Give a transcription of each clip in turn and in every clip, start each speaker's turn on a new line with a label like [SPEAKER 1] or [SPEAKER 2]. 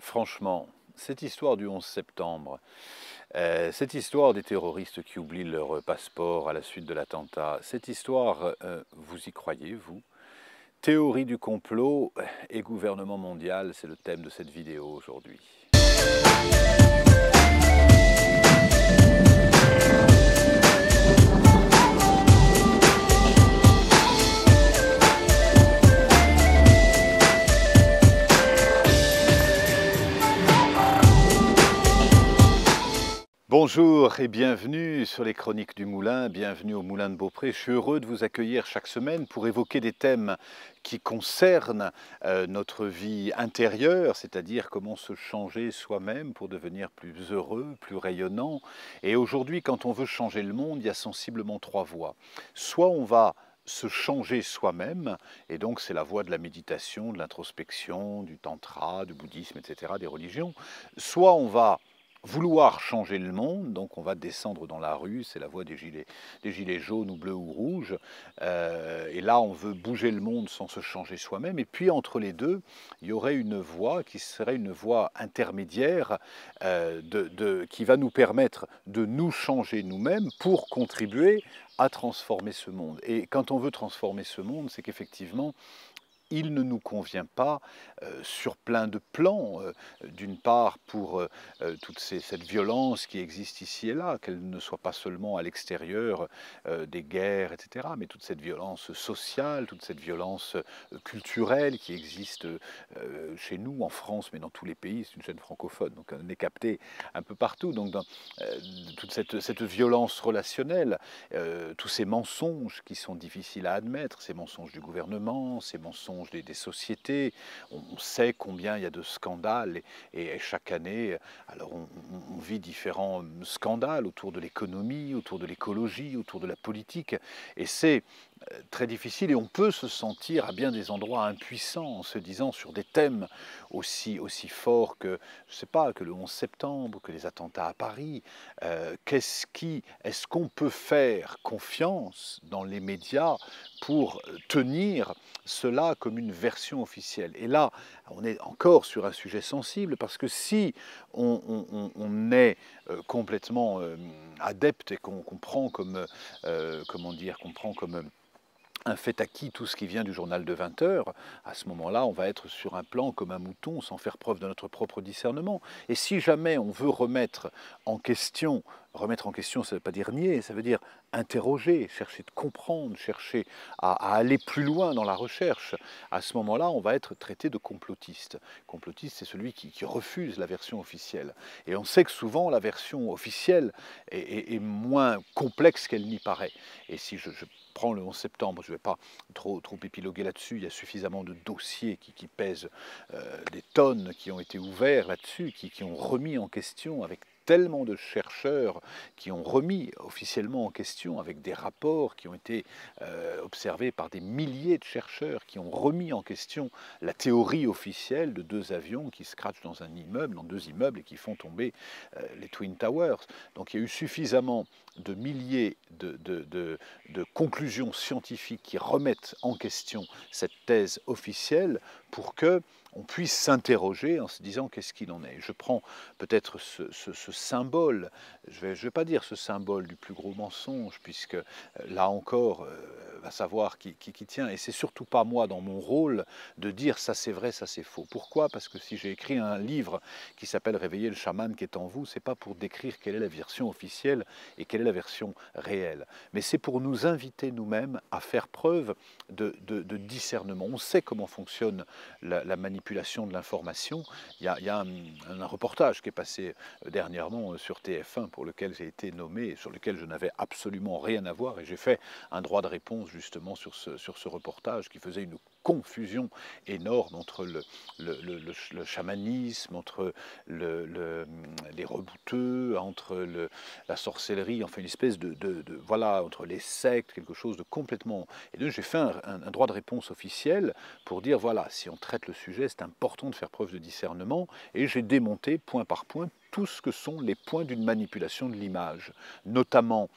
[SPEAKER 1] Franchement, cette histoire du 11 septembre, cette histoire des terroristes qui oublient leur passeport à la suite de l'attentat, cette histoire, vous y croyez, vous? Théorie du complot et gouvernement mondial, c'est le thème de cette vidéo aujourd'hui. Bonjour et bienvenue sur les Chroniques du Moulin, bienvenue au Moulin de Beaupré. Je suis heureux de vous accueillir chaque semaine pour évoquer des thèmes qui concernent notre vie intérieure, c'est-à-dire comment se changer soi-même pour devenir plus heureux, plus rayonnant. Et aujourd'hui, quand on veut changer le monde, il y a sensiblement trois voies. Soit on va se changer soi-même, et donc c'est la voie de la méditation, de l'introspection, du tantra, du bouddhisme, etc., des religions. Soit on va vouloir changer le monde, donc on va descendre dans la rue, c'est la voie des gilets jaunes ou bleus ou rouges, et là on veut bouger le monde sans se changer soi-même, et puis entre les deux, il y aurait une voie qui serait une voie intermédiaire qui va nous permettre de nous changer nous-mêmes pour contribuer à transformer ce monde. Et quand on veut transformer ce monde, c'est qu'effectivement, il ne nous convient pas sur plein de plans, d'une part pour toute cette violence qui existe ici et là, qu'elle ne soit pas seulement à l'extérieur des guerres, etc., mais toute cette violence sociale, toute cette violence culturelle qui existe chez nous, en France, mais dans tous les pays, c'est une chaîne francophone, donc on est capté un peu partout, donc dans toute cette violence relationnelle, tous ces mensonges qui sont difficiles à admettre, ces mensonges du gouvernement, ces mensonges des sociétés. On sait combien il y a de scandales et chaque année, alors on vit différents scandales autour de l'économie, autour de l'écologie, autour de la politique, et c'est très difficile et on peut se sentir à bien des endroits impuissant en se disant sur des thèmes aussi forts que, je ne sais pas, que le 11 septembre, que les attentats à Paris, est-ce qu'on peut faire confiance dans les médias pour tenir cela comme une version officielle? Et là, on est encore sur un sujet sensible parce que si on est complètement adepte et qu'on prend comme, comment dire, qu'on prend comme un fait acquis tout ce qui vient du journal de 20 heures, à ce moment-là, on va être sur un plan comme un mouton sans faire preuve de notre propre discernement. Et si jamais on veut remettre en question, ça ne veut pas dire nier, ça veut dire interroger, chercher de comprendre, chercher à aller plus loin dans la recherche, à ce moment-là, on va être traité de complotiste. Complotiste, c'est celui qui refuse la version officielle. Et on sait que souvent, la version officielle est moins complexe qu'elle n'y paraît. Et si je prends le 11 septembre, je ne vais pas trop épiloguer là-dessus, il y a suffisamment de dossiers qui pèsent des tonnes, qui ont été ouverts là-dessus, qui ont remis en question avec tellement de chercheurs qui ont remis officiellement en question avec des rapports qui ont été observés par des milliers de chercheurs qui ont remis en question la théorie officielle de deux avions qui se crachent dans un immeuble, dans deux immeubles et qui font tomber les Twin Towers. Donc il y a eu suffisamment de milliers de conclusions scientifiques qui remettent en question cette thèse officielle pour que on puisse s'interroger en se disant qu'est-ce qu'il en est. Je prends peut-être ce symbole, je vais pas dire ce symbole du plus gros mensonge, puisque là encore, va savoir qui tient, et c'est surtout pas moi dans mon rôle de dire ça c'est vrai, ça c'est faux. Pourquoi? Parce que si j'ai écrit un livre qui s'appelle Réveiller le chaman qui est en vous, c'est pas pour décrire quelle est la version officielle et quelle est la version réelle, mais c'est pour nous inviter nous-mêmes à faire preuve de discernement. On sait comment fonctionne la manipulation de l'information. Il y a un reportage qui est passé dernièrement sur TF1 pour lequel j'ai été nommé et sur lequel je n'avais absolument rien à voir, et j'ai fait un droit de réponse justement sur ce reportage qui faisait une confusion énorme entre le chamanisme, entre les rebouteux, entre la sorcellerie, enfin une espèce voilà, entre les sectes, quelque chose de complètement... Et donc j'ai fait un droit de réponse officiel pour dire, voilà, si on traite le sujet, c'est important de faire preuve de discernement, et j'ai démonté point par point tout ce que sont les points d'une manipulation de l'image, notamment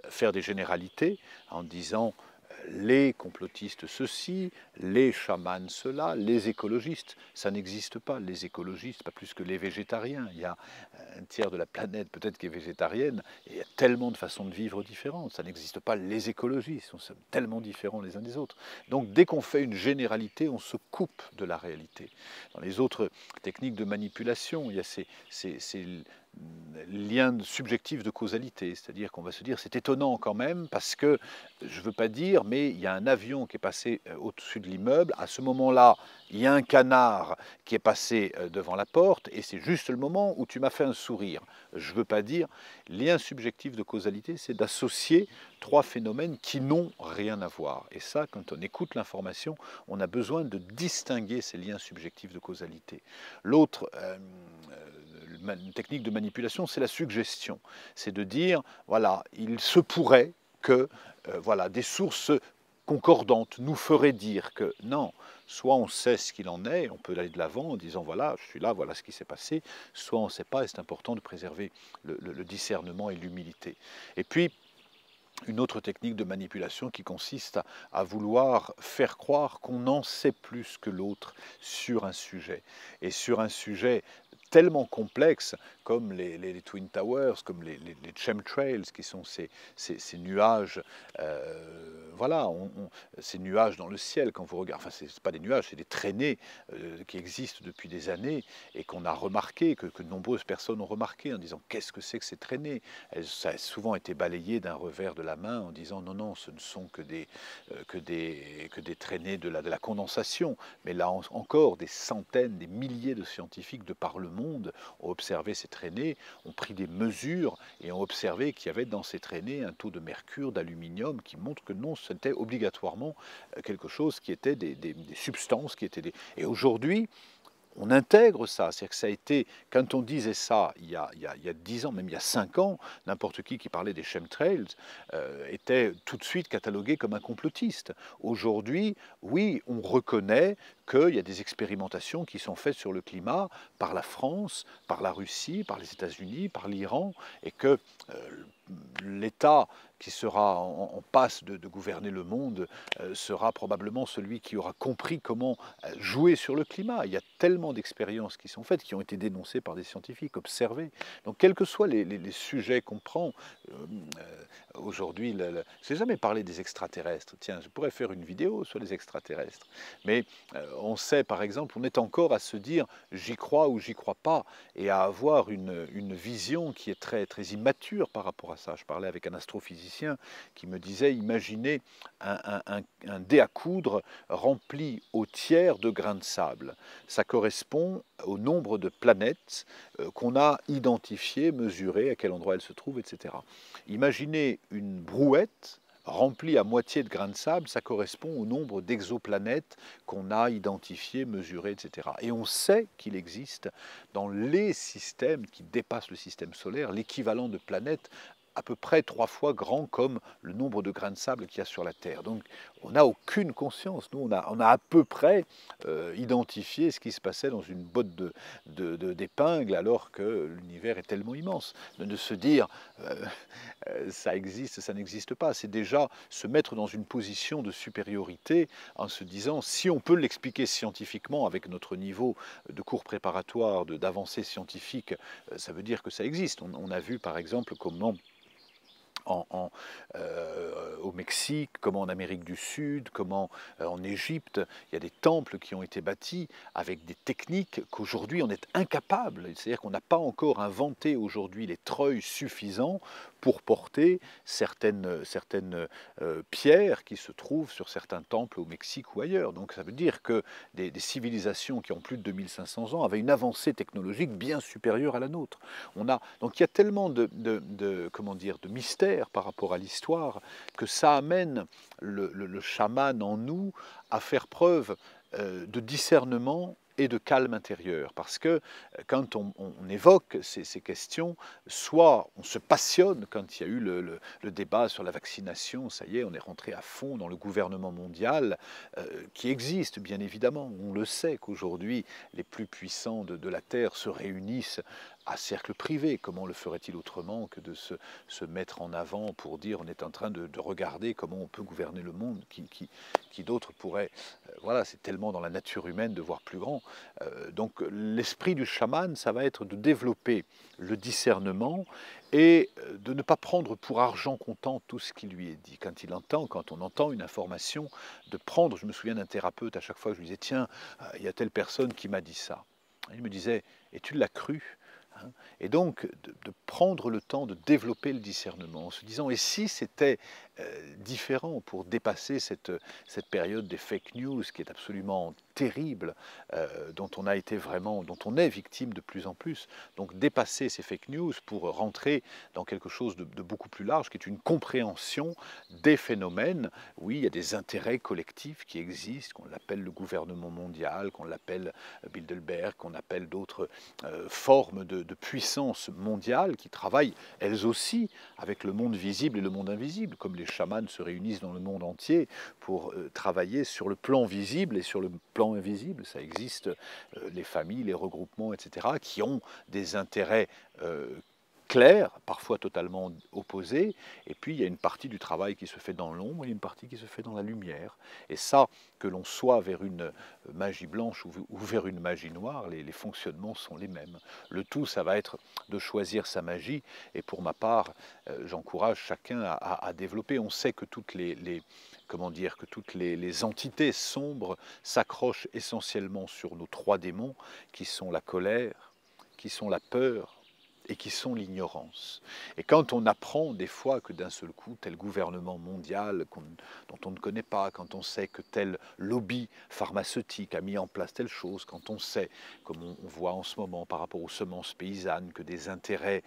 [SPEAKER 1] faire des généralités en disant les complotistes ceci, les chamans cela, les écologistes. Ça n'existe pas, les écologistes, pas plus que les végétariens. Il y a un tiers de la planète peut-être qui est végétarienne, et il y a tellement de façons de vivre différentes. Ça n'existe pas les écologistes, on sont tellement différents les uns des autres. Donc dès qu'on fait une généralité, on se coupe de la réalité. Dans les autres techniques de manipulation, il y a ces lien subjectif de causalité, c'est-à-dire qu'on va se dire c'est étonnant quand même parce que, je ne veux pas dire, mais il y a un avion qui est passé au-dessus de l'immeuble, à ce moment-là, il y a un canard qui est passé devant la porte et c'est juste le moment où tu m'as fait un sourire. Je ne veux pas dire, lien subjectif de causalité, c'est d'associer trois phénomènes qui n'ont rien à voir. Et ça, quand on écoute l'information, on a besoin de distinguer ces liens subjectifs de causalité. L'autre technique de manipulation, c'est la suggestion. C'est de dire, voilà, il se pourrait que voilà, des sources concordantes nous feraient dire que non, soit on sait ce qu'il en est, on peut aller de l'avant en disant voilà, je suis là, voilà ce qui s'est passé, soit on ne sait pas et c'est important de préserver le discernement et l'humilité. Et puis, une autre technique de manipulation qui consiste à vouloir faire croire qu'on en sait plus que l'autre sur un sujet. Et sur un sujet tellement complexe comme les Twin Towers, comme les chemtrails, qui sont ces nuages, voilà, ces nuages dans le ciel, quand vous regardez, enfin, c'est pas des nuages, c'est des traînées qui existent depuis des années et qu'on a remarqué, que de nombreuses personnes ont remarqué en disant qu'est-ce que c'est que ces traînées? Ça a souvent été balayé d'un revers de la main en disant non, non, ce ne sont que des traînées de la condensation. Mais là encore, des centaines, des milliers de scientifiques de par le monde ont observé ces traînées, ont pris des mesures et ont observé qu'il y avait dans ces traînées un taux de mercure, d'aluminium qui montre que non, c'était obligatoirement quelque chose qui était des substances qui étaient des... Et aujourd'hui, on intègre ça, c'est-à-dire que ça a été, quand on disait ça il y a 10 ans, même il y a 5 ans, n'importe qui parlait des chemtrails était tout de suite catalogué comme un complotiste. Aujourd'hui, oui, on reconnaît qu'il y a des expérimentations qui sont faites sur le climat par la France, par la Russie, par les États-Unis, par l'Iran, et que l'État qui sera en passe de gouverner le monde sera probablement celui qui aura compris comment jouer sur le climat. Il y a tellement d'expériences qui sont faites, qui ont été dénoncées par des scientifiques, observées. Donc, quels que soient les sujets qu'on prend, aujourd'hui, je n'ai jamais parlé des extraterrestres. Tiens, je pourrais faire une vidéo sur les extraterrestres. Mais on sait, par exemple, on est encore à se dire j'y crois ou j'y crois pas, et à avoir une vision qui est très, très immature par rapport à ça. Je parlais avec un astrophysicien qui me disait imaginez un dé à coudre rempli au tiers de grains de sable. Ça correspond au nombre de planètes qu'on a identifiées, mesurées, à quel endroit elles se trouvent, etc. Imaginez une brouette remplie à moitié de grains de sable, ça correspond au nombre d'exoplanètes qu'on a identifiées, mesurées, etc. Et on sait qu'il existe dans les systèmes qui dépassent le système solaire l'équivalent de planètes à peu près 3 fois grand comme le nombre de grains de sable qu'il y a sur la Terre. Donc on n'a aucune conscience. Nous, on a à peu près identifié ce qui se passait dans une botte d'épingle alors que l'univers est tellement immense. De se dire ça existe, ça n'existe pas, c'est déjà se mettre dans une position de supériorité en se disant si on peut l'expliquer scientifiquement avec notre niveau de cours préparatoire, d'avancée scientifique, ça veut dire que ça existe. On a vu par exemple comment au Mexique, comment en Amérique du Sud, comment en Égypte, il y a des temples qui ont été bâtis avec des techniques qu'aujourd'hui on est incapable. C'est-à-dire qu'on n'a pas encore inventé aujourd'hui les treuils suffisants pour porter certaines pierres qui se trouvent sur certains temples au Mexique ou ailleurs. Donc ça veut dire que des civilisations qui ont plus de 2500 ans avaient une avancée technologique bien supérieure à la nôtre. Donc il y a tellement comment dire, de mystères par rapport à l'histoire que ça amène le chaman en nous à faire preuve de discernement et de calme intérieur. Parce que quand on évoque ces questions, soit on se passionne quand il y a eu le débat sur la vaccination, ça y est, on est rentré à fond dans le gouvernement mondial, qui existe bien évidemment. On le sait qu'aujourd'hui, les plus puissants de la Terre se réunissent à cercle privé. Comment le ferait-il autrement que de se mettre en avant pour dire on est en train de regarder comment on peut gouverner le monde, qui d'autre pourrait... voilà, c'est tellement dans la nature humaine de voir plus grand. Donc l'esprit du chaman, ça va être de développer le discernement et de ne pas prendre pour argent comptant tout ce qui lui est dit. Quand on entend une information, de prendre, je me souviens d'un thérapeute, à chaque fois que je lui disais, tiens, il y a telle personne qui m'a dit ça. Il me disait, et tu l'as cru? Et donc, de prendre le temps de développer le discernement, en se disant, et si c'était différent pour dépasser cette période des fake news qui est absolument terrible, dont on est victime de plus en plus. Donc dépasser ces fake news pour rentrer dans quelque chose de beaucoup plus large, qui est une compréhension des phénomènes. Oui, il y a des intérêts collectifs qui existent, qu'on l'appelle le gouvernement mondial, qu'on l'appelle Bilderberg, qu'on appelle d'autres formes de puissance mondiale qui travaillent elles aussi avec le monde visible et le monde invisible, comme les chamans se réunissent dans le monde entier pour travailler sur le plan visible et sur le plan invisible. Ça existe, les familles, les regroupements, etc., qui ont des intérêts clairs, parfois totalement opposés, et puis il y a une partie du travail qui se fait dans l'ombre et une partie qui se fait dans la lumière. Et ça, que l'on soit vers une magie blanche ou vers une magie noire, les fonctionnements sont les mêmes. Le tout, ça va être de choisir sa magie, et pour ma part, j'encourage chacun à développer. On sait que toutes les entités sombres s'accrochent essentiellement sur nos trois démons, qui sont la colère, qui sont la peur, et qui sont l'ignorance. Et quand on apprend des fois que d'un seul coup, tel gouvernement mondial dont on ne connaît pas, quand on sait que tel lobby pharmaceutique a mis en place telle chose, quand on sait, comme on voit en ce moment par rapport aux semences paysannes, que des intérêts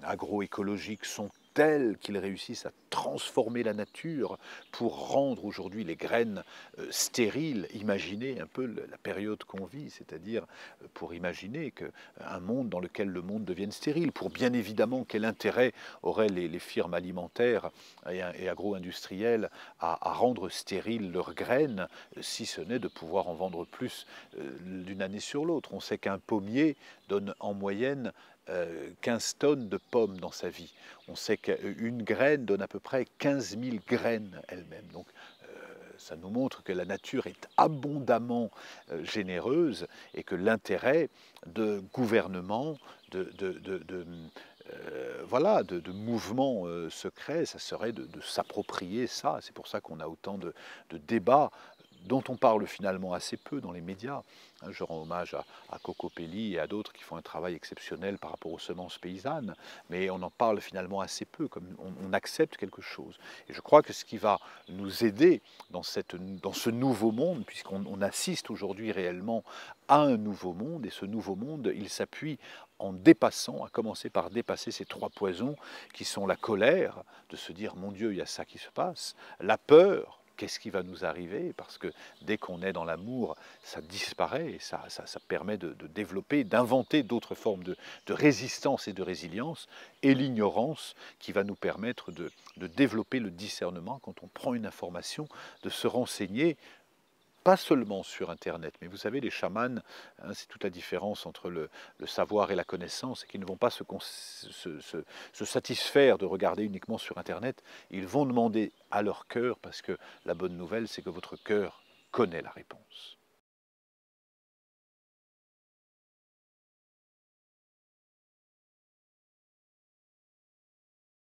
[SPEAKER 1] agroécologiques sont tels qu'ils réussissent à transformer la nature pour rendre aujourd'hui les graines stériles. Imaginez un peu la période qu'on vit, c'est-à-dire pour imaginer qu'un monde dans lequel le monde devienne stérile, pour bien évidemment quel intérêt auraient les firmes alimentaires et agro-industrielles à rendre stériles leurs graines, si ce n'est de pouvoir en vendre plus d'une année sur l'autre. On sait qu'un pommier donne en moyenne 15 tonnes de pommes dans sa vie. On sait qu'une graine donne à peu près 15 000 graines elle-même. Donc ça nous montre que la nature est abondamment généreuse et que l'intérêt de gouvernement, voilà, de mouvements secrets, ça serait de s'approprier ça. C'est pour ça qu'on a autant de débats dont on parle finalement assez peu dans les médias. Je rends hommage à Cocopelli et à d'autres qui font un travail exceptionnel par rapport aux semences paysannes, mais on en parle finalement assez peu, comme on accepte quelque chose. Et je crois que ce qui va nous aider dans ce nouveau monde, puisqu'on assiste aujourd'hui réellement à un nouveau monde, et ce nouveau monde, il s'appuie à commencer par dépasser ces trois poisons qui sont la colère, de se dire, mon Dieu, il y a ça qui se passe, la peur, qu'est-ce qui va nous arriver? Parce que dès qu'on est dans l'amour, ça disparaît et ça permet de développer, d'inventer d'autres formes de résistance et de résilience, et l'ignorance qui va nous permettre de développer le discernement quand on prend une information, de se renseigner, pas seulement sur Internet, mais vous savez, les chamans, hein, c'est toute la différence entre le savoir et la connaissance, et qu'ils ne vont pas se satisfaire de regarder uniquement sur Internet, ils vont demander à leur cœur, parce que la bonne nouvelle, c'est que votre cœur connaît la réponse.